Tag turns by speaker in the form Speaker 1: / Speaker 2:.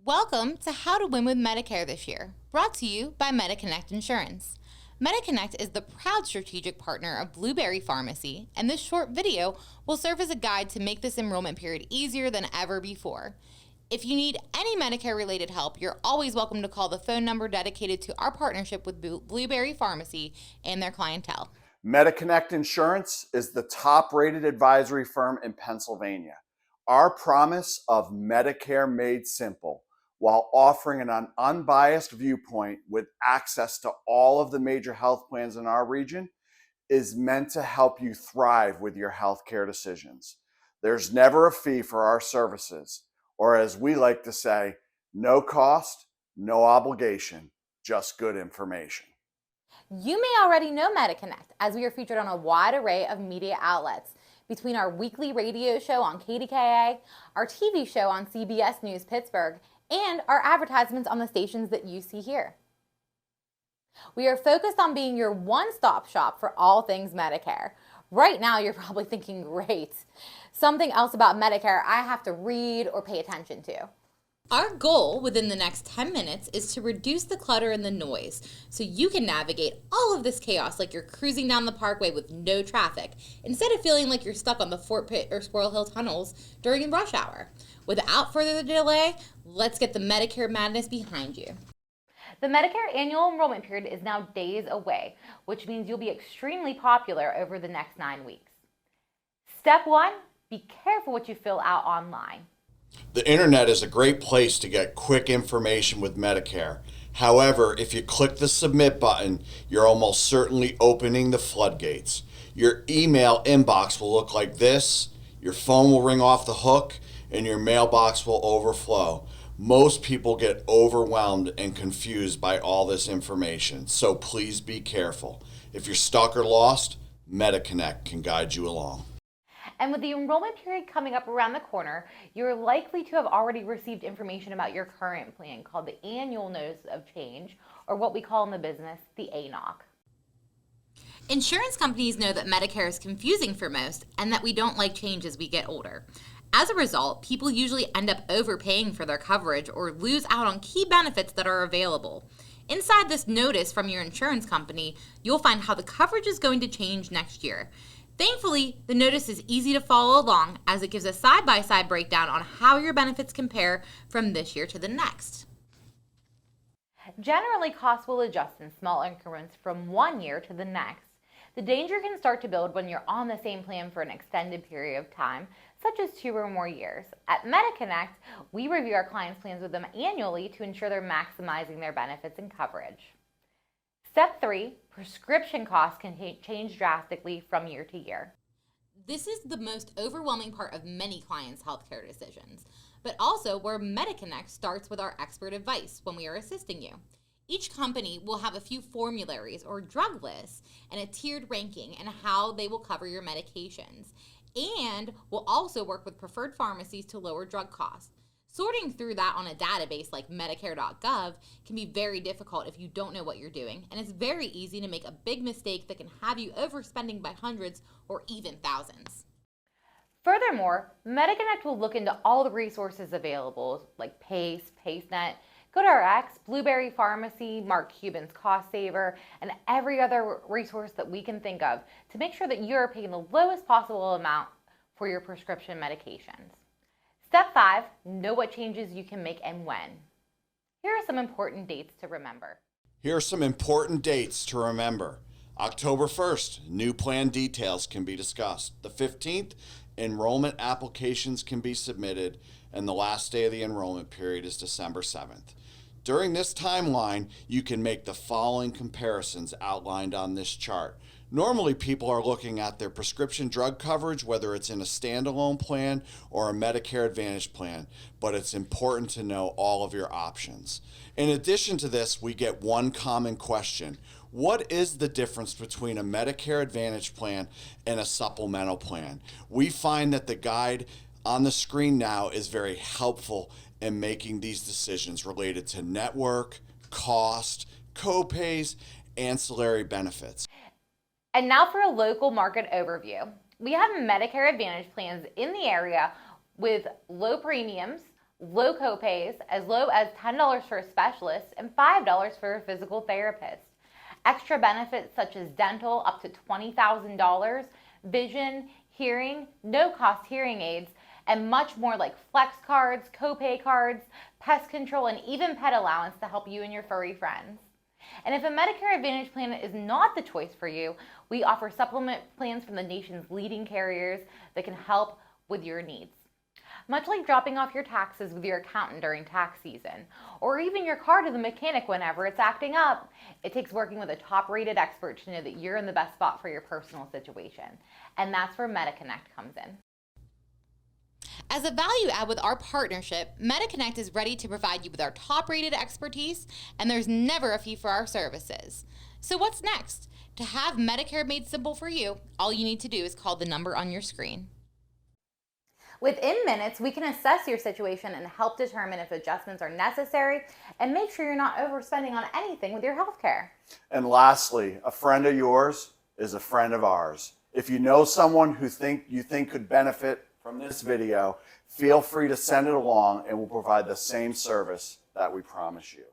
Speaker 1: Welcome to How to Win with Medicare this year, brought to you by MediConnect Insurance. MediConnect is the proud strategic partner of Blueberry Pharmacy, and this short video will serve as a guide to make this enrollment period easier than ever before. If you need any Medicare-related help, you're always welcome to call the phone number dedicated to our partnership with Blueberry Pharmacy and their clientele.
Speaker 2: MediConnect Insurance is the top-rated advisory firm in Pennsylvania. Our promise of Medicare Made Simple, while offering an unbiased viewpoint with access to all of the major health plans in our region, is meant to help you thrive with your healthcare decisions. There's never a fee for our services, or as we like to say, no cost, no obligation, just good information.
Speaker 1: You may already know MediConnect, as we are featured on a wide array of media outlets. Between our weekly radio show on KDKA, our TV show on CBS News Pittsburgh, and our advertisements on the stations that you see here. We are focused on being your one-stop shop for all things Medicare. Right now, you're probably thinking, great, something else about Medicare I have to read or pay attention to. Our goal within the next 10 minutes is to reduce the clutter and the noise so you can navigate all of this chaos like you're cruising down the parkway with no traffic, instead of feeling like you're stuck on the Fort Pitt or Squirrel Hill tunnels during rush hour. Without further delay, let's get the Medicare madness behind you. The Medicare Annual Enrollment Period is now days away, which means you'll be extremely popular over the next 9 weeks. Step 1, be careful what you fill out online.
Speaker 2: The internet is a great place to get quick information with Medicare. However, if you click the submit button, you're almost certainly opening the floodgates. Your email inbox will look like this, your phone will ring off the hook, and your mailbox will overflow. Most people get overwhelmed and confused by all this information, so please be careful. If you're stuck or lost, MediConnect can guide you along.
Speaker 1: And with the enrollment period coming up around the corner, you're likely to have already received information about your current plan called the Annual Notice of Change, or what we call in the business, the ANOC. Insurance companies know that Medicare is confusing for most and that we don't like change as we get older. As a result, people usually end up overpaying for their coverage or lose out on key benefits that are available. Inside this notice from your insurance company, you'll find how the coverage is going to change next year. Thankfully, the notice is easy to follow along as it gives a side-by-side breakdown on how your benefits compare from this year to the next. Generally, costs will adjust in small increments from one year to the next. The danger can start to build when you're on the same plan for an extended period of time, such as 2 or more years. At MediConnect, we review our clients' plans with them annually to ensure they're maximizing their benefits and coverage. Step 3, prescription costs can change drastically from year to year. This is the most overwhelming part of many clients' healthcare decisions, but also where MediConnect starts with our expert advice when we are assisting you. Each company will have a few formularies or drug lists and a tiered ranking and how they will cover your medications, and will also work with preferred pharmacies to lower drug costs. Sorting through that on a database like Medicare.gov can be very difficult if you don't know what you're doing, and it's very easy to make a big mistake that can have you overspending by hundreds or even thousands. Furthermore, MediConnect will look into all the resources available like PACE, PaceNet, GoodRx, Blueberry Pharmacy, Mark Cuban's Cost Saver, and every other resource that we can think of to make sure that you're paying the lowest possible amount for your prescription medications. Step 5, know what changes you can make and when. Here are some important dates to remember.
Speaker 2: Here are some important dates to remember. October 1st, new plan details can be discussed. The 15th, enrollment applications can be submitted, and the last day of the enrollment period is December 7th. During this timeline, you can make the following comparisons outlined on this chart. Normally, people are looking at their prescription drug coverage, whether it's in a standalone plan or a Medicare Advantage plan, but it's important to know all of your options. In addition to this, we get one common question. What is the difference between a Medicare Advantage plan and a supplemental plan? We find that the guide on the screen now is very helpful in making these decisions related to network, cost, co-pays, ancillary benefits.
Speaker 1: And now for a local market overview. We have Medicare Advantage plans in the area with low premiums, low copays as low as $10 for a specialist and $5 for a physical therapist. Extra benefits such as dental up to $20,000, vision, hearing, no-cost hearing aids, and much more like flex cards, copay cards, pest control, and even pet allowance to help you and your furry friends. And if a Medicare Advantage plan is not the choice for you, we offer supplement plans from the nation's leading carriers that can help with your needs. Much like dropping off your taxes with your accountant during tax season, or even your car to the mechanic whenever it's acting up, it takes working with a top-rated expert to know that you're in the best spot for your personal situation. And that's where MediConnect comes in. As a value add with our partnership, MediConnect is ready to provide you with our top-rated expertise, and there's never a fee for our services. So what's next? To have Medicare made simple for you, all you need to do is call the number on your screen. Within minutes, we can assess your situation and help determine if adjustments are necessary and make sure you're not overspending on anything with your health care.
Speaker 3: And lastly, a friend of yours is a friend of ours. If you know someone who you think could benefit from this video, feel free to send it along and we'll provide the same service that we promise you.